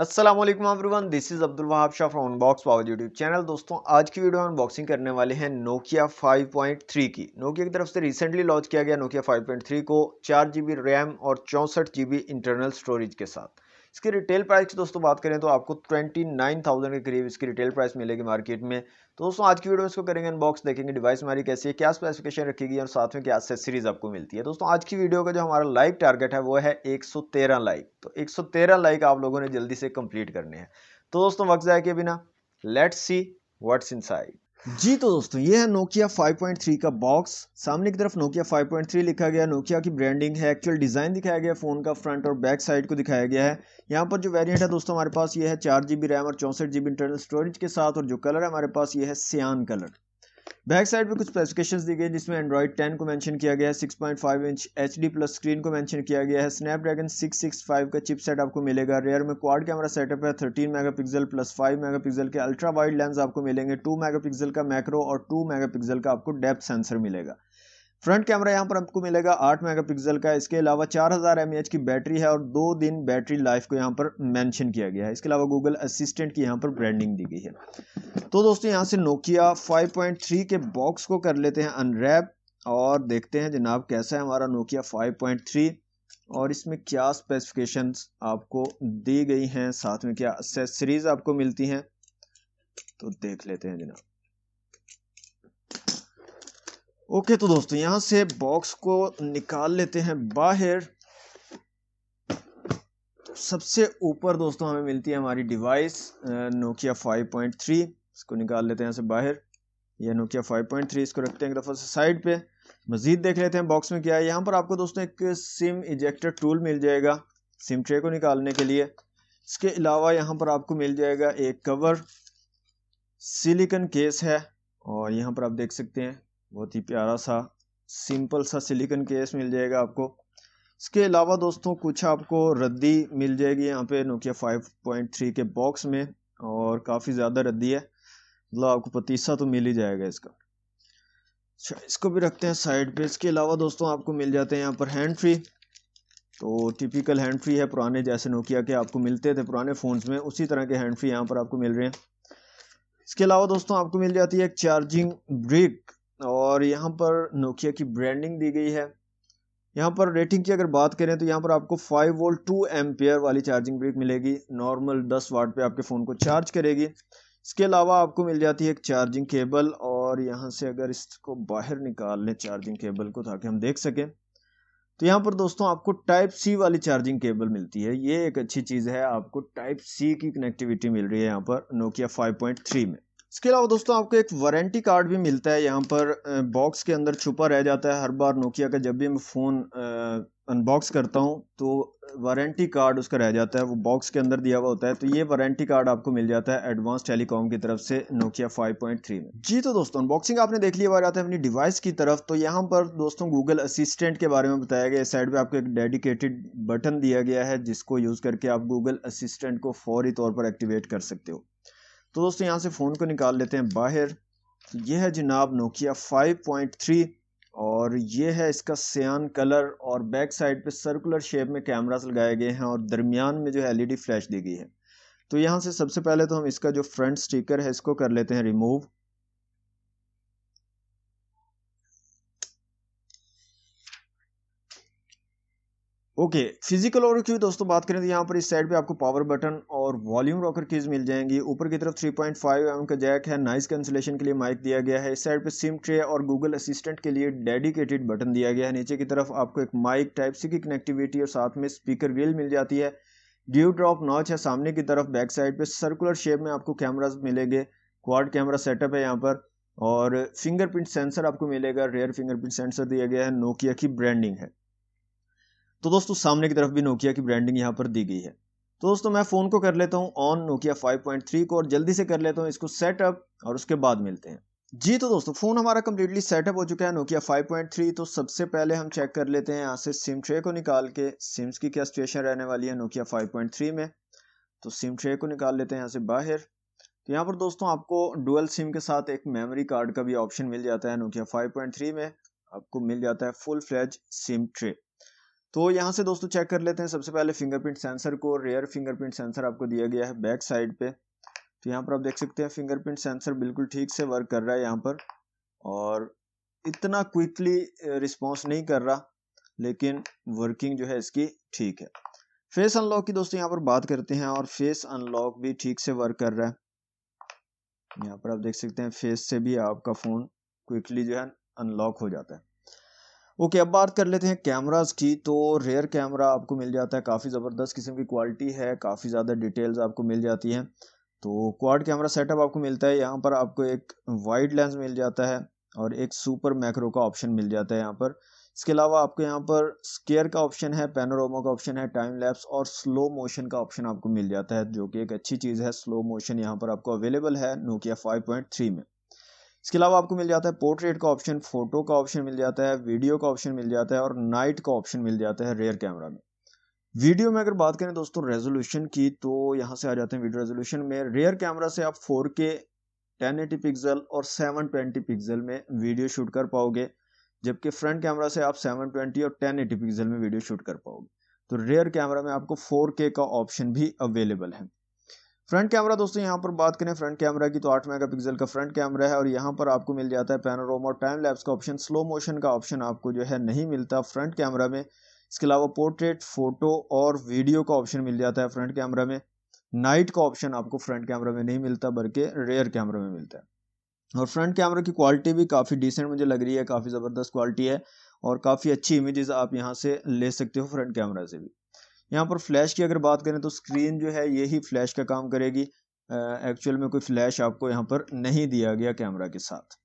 अस्सलाम वालेकुम everyone, this is Abdul Wahab Shah from unbox power YouTube channel. दोस्तों आज की वीडियो में अनबॉक्सिंग करने वाले हैं नोकिया 5.3 की। नोकिया की तरफ से रिसेंटली लॉन्च किया गया नोकिया 5.3 को 4 GB रैम और 64 GB इंटरनल स्टोरेज के साथ। इसकी रिटेल प्राइस की दोस्तों बात करें तो आपको 29,000 के करीब इसकी रिटेल प्राइस मिलेगी मार्केट में। तो दोस्तों आज की वीडियो में इसको करेंगे अनबॉक्स, देखेंगे डिवाइस हमारी कैसी है, क्या स्पेसिफिकेशन रखेगी और साथ में क्या एक्सेसरीज आपको मिलती है। दोस्तों आज की वीडियो का जो हमारा लाइक टारगेट है वो है 113 लाइक। तो 113 लाइक आप लोगों ने जल्दी से कंप्लीट करने हैं। तो दोस्तों वक्त जाए के बिना लेट्स सी व्हाट्स इनसाइड। जी तो दोस्तों ये है नोकिया 5.3 का बॉक्स। सामने की तरफ नोकिया 5.3 लिखा गया, नोकिया की ब्रांडिंग है, एक्चुअल डिजाइन दिखाया गया, फोन का फ्रंट और बैक साइड को दिखाया गया है। यहाँ पर जो वेरिएंट है दोस्तों हमारे पास ये है 4 GB रैम और 64 GB इंटरनल स्टोरेज के साथ, और जो कलर है हमारे पास ये है सियान कलर। बैक साइड पे कुछ स्पेसिफिकेशंस दी गई जिसमें एंड्रॉइड 10 को मेंशन किया गया है, 6.5 इंच HD प्लस स्क्रीन को मेंशन किया गया है, स्नैपड्रैगन 665 का चिपसेट आपको मिलेगा। रेयर में क्वाड कैमरा सेटअप है, 13 मेगापिक्सल प्लस 5 मेगापिक्सल के अल्ट्रा वाइड लेंस आपको मिलेंगे, 2 मेगापिक्सल का मैक्रो और 2 मेगापिक्सल का आपको डेप्थ सेंसर मिलेगा। फ्रंट कैमरा यहाँ पर आपको मिलेगा 8 मेगापिक्सल का। इसके अलावा 4000 mAh की बैटरी है और 2 दिन बैटरी लाइफ को यहाँ पर मेंशन किया गया है। इसके अलावा गूगल असिस्टेंट की यहाँ पर ब्रांडिंग दी गई है। तो दोस्तों यहाँ से नोकिया 5.3 के बॉक्स को कर लेते हैं अनरैप और देखते हैं जनाब कैसा है हमारा नोकिया 5.3 और इसमें क्या स्पेसिफिकेशंस आपको दी गई हैं, साथ में क्या एक्सेसरीज आपको मिलती हैं, तो देख लेते हैं जनाब। ओके तो दोस्तों यहाँ से बॉक्स को निकाल लेते हैं बाहर। सबसे ऊपर दोस्तों हमें मिलती है हमारी डिवाइस नोकिया 5.3। इसको निकाल लेते हैं यहाँ से बाहर। यह नोकिया 5.3, इसको रखते हैं एक दफ़ा से साइड पे। मजीद देख लेते हैं बॉक्स में क्या है। यहाँ पर आपको दोस्तों एक सिम इजेक्टर टूल मिल जाएगा सिम ट्रे को निकालने के लिए। इसके अलावा यहाँ पर आपको मिल जाएगा एक कवर, सिलिकॉन केस है, और यहाँ पर आप देख सकते हैं बहुत ही प्यारा सा सिंपल सा सिलिकॉन केस मिल जाएगा आपको। इसके अलावा दोस्तों कुछ आपको रद्दी मिल जाएगी यहाँ पे नोकिया 5.3 के बॉक्स में, और काफ़ी ज़्यादा रद्दी है, मतलब आपको पतीसा तो मिल ही जाएगा इसका। अच्छा इसको भी रखते हैं साइड पे। इसके अलावा दोस्तों आपको मिल जाते हैं यहाँ पर हैंड फ्री। तो टिपिकल हैंड फ्री है, पुराने जैसे नोकिया के आपको मिलते थे पुराने फ़ोन्स में, उसी तरह के हैंड फ्री यहाँ पर आपको मिल रहे हैं। इसके अलावा दोस्तों आपको मिल जाती है एक चार्जिंग ब्रिक, और यहाँ पर नोकिया की ब्रांडिंग दी गई है। यहाँ पर रेटिंग की अगर बात करें तो यहाँ पर आपको 5 वोल्ट 2 एम्पियर वाली चार्जिंग ब्रिक मिलेगी, नॉर्मल 10 वाट पे आपके फ़ोन को चार्ज करेगी। इसके अलावा आपको मिल जाती है एक चार्जिंग केबल, और यहाँ से अगर इसको बाहर निकाल लें चार्जिंग केबल को ताकि हम देख सकें, तो यहाँ पर दोस्तों आपको टाइप सी वाली चार्जिंग केबल मिलती है। ये एक अच्छी चीज़ है, आपको टाइप सी की कनेक्टिविटी मिल रही है यहाँ पर नोकिया 5.3 में। इसके अलावा दोस्तों आपको एक वारंटी कार्ड भी मिलता है यहाँ पर, बॉक्स के अंदर छुपा रह जाता है। हर बार नोकिया का जब भी मैं फ़ोन अनबॉक्स करता हूँ तो वारंटी कार्ड उसका रह जाता है, वो बॉक्स के अंदर दिया हुआ होता है। तो ये वारंटी कार्ड आपको मिल जाता है एडवांस टेलीकॉम की तरफ से नोकिया 5.3 में। जी तो दोस्तों अनबॉक्सिंग आपने देख लिया, बार आते हैं अपनी डिवाइस की तरफ। तो यहाँ पर दोस्तों गूगल असिस्टेंट के बारे में बताया गया। इस साइड पे आपको एक डेडिकेटेड बटन दिया गया है जिसको यूज़ करके आप गूगल असिस्टेंट को फौरी तौर पर एक्टिवेट कर सकते हो। तो दोस्तों यहाँ से फ़ोन को निकाल लेते हैं बाहर। यह है जनाब नोकिया 5.3, और ये है इसका सियान कलर, और बैक साइड पे सर्कुलर शेप में कैमरास लगाए गए हैं और दरमियान में जो है LED फ्लैश दी गई है। तो यहाँ से सबसे पहले तो हम इसका जो फ्रंट स्टिकर है इसको कर लेते हैं रिमूव। ओके फिजिकल ओवरव्यू दोस्तों बात करें तो यहाँ पर इस साइड पे आपको पावर बटन और वॉल्यूम रॉकर कीज मिल जाएंगी। ऊपर की तरफ 3.5 mm का जैक है, नॉइस कैंसिलेशन के लिए माइक दिया गया है। इस साइड पे सिम ट्रे और गूगल असिस्टेंट के लिए डेडिकेटेड बटन दिया गया है। नीचे की तरफ आपको एक माइक टाइप सी की कनेक्टिविटी और साथ में स्पीकर ग्रिल मिल जाती है। ड्यू ड्रॉप नॉच है सामने की तरफ। बैक साइड पे सर्कुलर शेप में आपको कैमराज मिलेंगे, क्वाड कैमरा सेटअप है यहाँ पर, और फिंगरप्रिंट सेंसर आपको मिलेगा। रेयर फिंगरप्रिंट सेंसर दिया गया है, नोकिया की ब्रांडिंग है। तो दोस्तों सामने की तरफ भी नोकिया की ब्रांडिंग यहाँ पर दी गई है। तो दोस्तों मैं फ़ोन को कर लेता हूँ ऑन नोकिया 5.3 को, और जल्दी से कर लेता हूँ इसको सेटअप, और उसके बाद मिलते हैं। जी तो दोस्तों फ़ोन हमारा कम्प्लीटली सेटअप हो चुका है नोकिया 5.3। तो सबसे पहले हम चेक कर लेते हैं यहाँ से सिम ट्रे को निकाल के सिम्स की क्या सिचुएशन रहने वाली है नोकिया 5.3 में। तो सिम ट्रे को निकाल लेते हैं यहाँ से बाहर। तो यहाँ पर दोस्तों आपको डुअल सिम के साथ एक मेमोरी कार्ड का भी ऑप्शन मिल जाता है। नोकिया 5.3 में आपको मिल जाता है फुल फ्लैज सिम ट्रे। तो यहाँ से दोस्तों चेक कर लेते हैं सबसे पहले फिंगरप्रिंट सेंसर को। रेयर फिंगरप्रिंट सेंसर आपको दिया गया है बैक साइड पे। तो यहाँ पर आप देख सकते हैं फिंगरप्रिंट सेंसर बिल्कुल ठीक से वर्क कर रहा है यहाँ पर, और इतना क्विकली रिस्पॉन्स नहीं कर रहा, लेकिन वर्किंग जो है इसकी ठीक है। फेस अनलॉक की दोस्तों यहाँ पर बात करते हैं, और फेस अनलॉक भी ठीक से वर्क कर रहा है। यहाँ पर आप देख सकते हैं फेस से भी आपका फोन क्विकली जो है अनलॉक हो जाता है। ओके, अब बात कर लेते हैं कैमरास की। तो रेयर कैमरा आपको मिल जाता है, काफ़ी ज़बरदस्त किस्म की क्वालिटी है, काफ़ी ज़्यादा डिटेल्स आपको मिल जाती हैं। तो क्वाड कैमरा सेटअप आपको मिलता है। यहाँ पर आपको एक वाइड लेंस मिल जाता है और एक सुपर मैक्रो का ऑप्शन मिल जाता है यहाँ पर। इसके अलावा आपको यहाँ पर स्केयर का ऑप्शन है, पैनोरामा का ऑप्शन है, टाइम लैप्स और स्लो मोशन का ऑप्शन आपको मिल जाता है, जो कि एक अच्छी चीज़ है। स्लो मोशन यहाँ पर आपको अवेलेबल है नोकिया 5.3 में। इसके अलावा आपको मिल जाता है पोर्ट्रेट का ऑप्शन, फोटो का ऑप्शन मिल जाता है, वीडियो का ऑप्शन मिल जाता है और नाइट का ऑप्शन मिल जाता है रेयर कैमरा में। वीडियो में अगर बात करें दोस्तों रेजोल्यूशन की, तो यहाँ से आ जाते हैं वीडियो रेजोल्यूशन में। रेयर कैमरा से आप 4K 1080 पिक्सल और 720 पिक्सल में वीडियो शूट कर पाओगे, जबकि फ्रंट कैमरा से आप 720 और 1080 पिक्सल में वीडियो शूट कर पाओगे। तो रेयर कैमरा में आपको 4K का ऑप्शन भी अवेलेबल है। फ्रंट कैमरा दोस्तों यहाँ पर बात करें फ्रंट कैमरा की, तो 8 मेगापिक्सल का फ्रंट कैमरा है, और यहाँ पर आपको मिल जाता है पैनोरामा और टाइम लैप्स का ऑप्शन। स्लो मोशन का ऑप्शन आपको जो है नहीं मिलता फ्रंट कैमरा में। इसके अलावा पोर्ट्रेट, फोटो और वीडियो का ऑप्शन मिल जाता है फ्रंट कैमरा में। नाइट का ऑप्शन आपको फ्रंट कैमरा में नहीं मिलता, बल्कि रेयर कैमरा में मिलता है। और फ्रंट कैमरा की क्वालिटी भी काफ़ी डिसेंट मुझे लग रही है, काफ़ी ज़बरदस्त क्वालिटी है, और काफ़ी अच्छी इमेजेस आप यहाँ से ले सकते हो फ्रंट कैमरा से भी। यहाँ पर फ्लैश की अगर बात करें, तो स्क्रीन जो है यही फ्लैश का काम करेगी। एक्चुअल में कोई फ्लैश आपको यहाँ पर नहीं दिया गया कैमरा के साथ।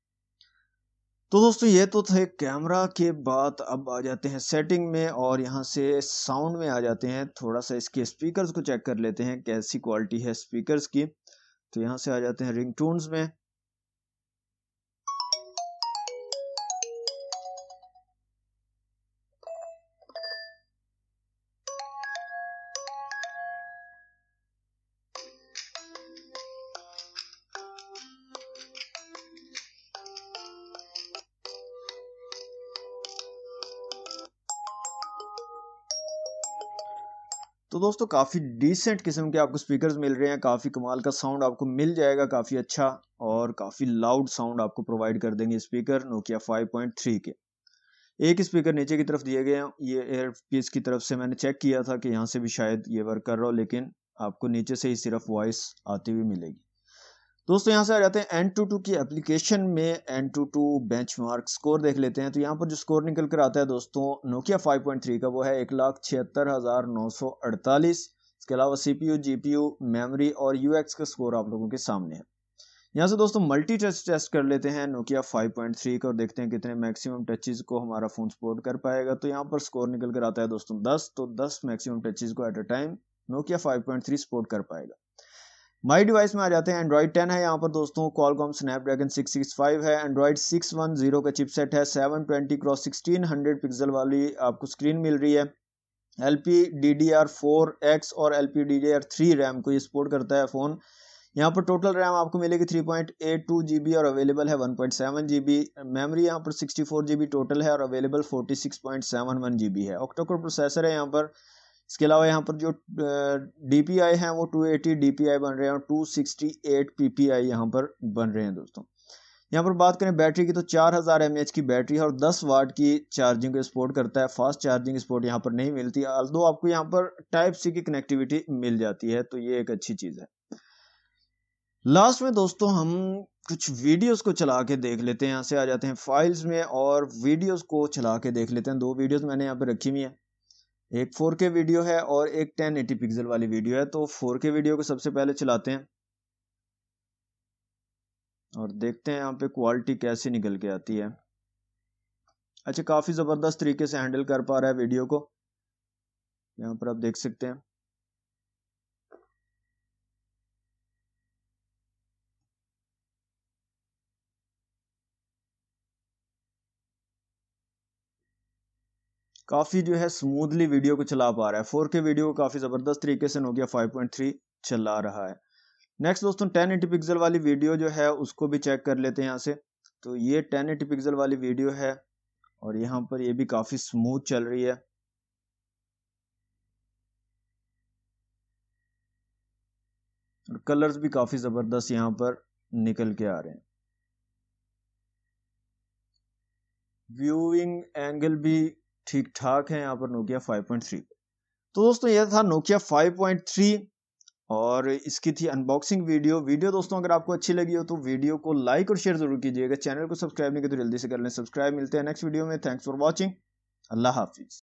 तो दोस्तों ये तो थे कैमरा के बाद, अब आ जाते हैं सेटिंग में, और यहाँ से साउंड में आ जाते हैं। थोड़ा सा इसके स्पीकर्स को चेक कर लेते हैं कैसी क्वालिटी है स्पीकर्स की। तो यहाँ से आ जाते हैं रिंगटोन्स में। तो दोस्तों काफ़ी डिसेंट किस्म के आपको स्पीकर्स मिल रहे हैं, काफ़ी कमाल का साउंड आपको मिल जाएगा, काफ़ी अच्छा और काफ़ी लाउड साउंड आपको प्रोवाइड कर देंगे स्पीकर नोकिया 5.3 के। एक स्पीकर नीचे की तरफ दिए गए हैं, ये एयरपीस की तरफ से मैंने चेक किया था कि यहाँ से भी शायद ये वर्क कर रहा हो, लेकिन आपको नीचे से ही सिर्फ वॉइस आती हुई मिलेगी। दोस्तों यहाँ से आ जाते हैं Antutu की एप्लीकेशन में। Antutu बेंचमार्क स्कोर देख लेते हैं। तो यहाँ पर जो स्कोर निकल कर आता है दोस्तों नोकिया 5.3 का, वो है 1,76,948। इसके अलावा CPU, GPU, मेमोरी और UX का स्कोर आप लोगों के सामने है। यहाँ से दोस्तों मल्टी टच टेस्ट कर लेते हैं नोकिया 5.3 का, और देखते हैं कितने मैक्सिमम टचेज को हमारा फोन सपोर्ट कर पाएगा। तो यहाँ पर स्कोर निकल कर आता है दोस्तों 10। तो 10 मैक्सिमम टचेज को at a time Nokia 5.3 support कर पाएगा। माई डिवाइस में आ जाते हैं, एंड्रॉइड 10 है यहाँ पर दोस्तों, Qualcomm Snapdragon 665 है, एंड्रॉइड 610 का चिपसेट है, 720x1600 पिक्सल वाली आपको स्क्रीन मिल रही है। LPDDR4X और LPDDR3 रैम को ये सपोर्ट करता है फ़ोन। यहाँ पर टोटल रैम आपको मिलेगी 3.82 GB और अवेलेबल है 1.7 GB। मेमोरी यहाँ पर 64 GB टोटल है और अवेलेबल 46.71 GB है। ऑक्टा-कोर प्रोसेसर है यहाँ पर। इसके अलावा यहाँ पर जो DPI हैं वो 280 DPI बन रहे हैं और 268 PPI यहाँ पर बन रहे हैं दोस्तों। यहाँ पर बात करें बैटरी की, तो 4000 mAh की बैटरी है और 10 वाट की चार्जिंग को सपोर्ट करता है। फास्ट चार्जिंग सपोर्ट यहाँ पर नहीं मिलती, ऑल्दो आपको यहाँ पर Type-C की कनेक्टिविटी मिल जाती है, तो ये एक अच्छी चीज़ है। लास्ट में दोस्तों हम कुछ वीडियोस को चला के देख लेते हैं। यहाँ से आ जाते हैं फाइल्स में और वीडियोस को चला के देख लेते हैं। दो वीडियोस मैंने यहाँ पे रखी हुई है, एक 4K वीडियो है और एक 1080 पिक्सल वाली वीडियो है। तो 4K वीडियो को सबसे पहले चलाते हैं और देखते हैं यहाँ पे क्वालिटी कैसी निकल के आती है। अच्छा, काफ़ी ज़बरदस्त तरीके से हैंडल कर पा रहा है वीडियो को, यहाँ पर आप देख सकते हैं। काफ़ी जो है स्मूथली वीडियो को चला पा रहा है। 4K वीडियो को काफ़ी ज़बरदस्त तरीके से नोकिया 5.3 चला रहा है। नेक्स्ट दोस्तों 1080 पिक्सल वाली वीडियो जो है उसको भी चेक कर लेते हैं यहाँ से। तो ये 1080 पिक्सल वाली वीडियो है और यहाँ पर ये भी काफ़ी स्मूथ चल रही है। और कलर्स भी काफ़ी ज़बरदस्त यहाँ पर निकल के आ रहे हैं। व्यूइंग एंगल भी ठीक ठाक है यहाँ पर नोकिया 5.3। तो दोस्तों यह था नोकिया 5.3 और इसकी थी अनबॉक्सिंग वीडियो दोस्तों अगर आपको अच्छी लगी हो तो वीडियो को लाइक और शेयर जरूर कीजिएगा। चैनल को सब्सक्राइब नहीं किया तो जल्दी से कर लें सब्सक्राइब। मिलते हैं नेक्स्ट वीडियो में। Thanks for watching. Allah Hafiz.